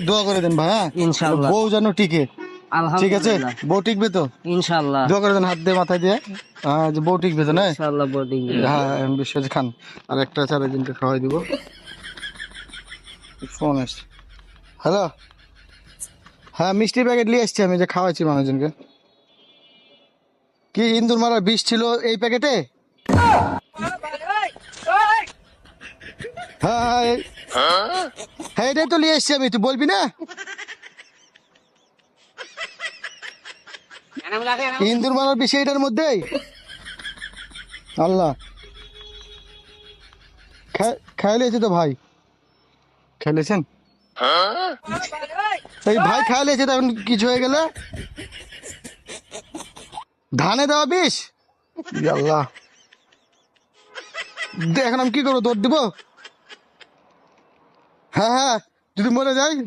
দোয়া করে দেন ভাই, হ্যাঁ ইনশাআল্লাহ। বউ যেন টিকে। ঠিক আছে, আলহামদুলিল্লাহ। বউ টিকবে তো? ইনশাআল্লাহ। দোয়া করে দেন হাত দিয়ে মাথায় দিয়ে, যে বউ টিকবে তো না? ইনশাআল্লাহ বোর্ডিং। হ্যাঁ বিশ্বাস খান। আর একটা আছে, আরেকজনকে খাওয়াই দিব। ফোন আসছে। হ্যালো, হ্যাঁ মিষ্টির প্যাকেট নিয়ে এসছি আমি, যে খাওয়াইছি মানুষজনকে। কি ইন্দুর মারার বিষ ছিল এই প্যাকেটে? হ্যাঁ হ্যাঁ হ্যাঁ এটাই তো নিয়ে এসছি আমি, তুই বলবি না? ইন্দুর মারার বিষ এইটার মধ্যেই। আল্লাহ, খাইলেছি তো ভাই, খাইলেছেন এই ভাই, খাইলেছে তো, এখন কিছু হয়ে গেলে ধানে দেওয়া বিষ। আল্লাহ, এখন আমি কি করবো, দৌড় দিব? হ্যাঁ হ্যাঁ, যদি মরে যাই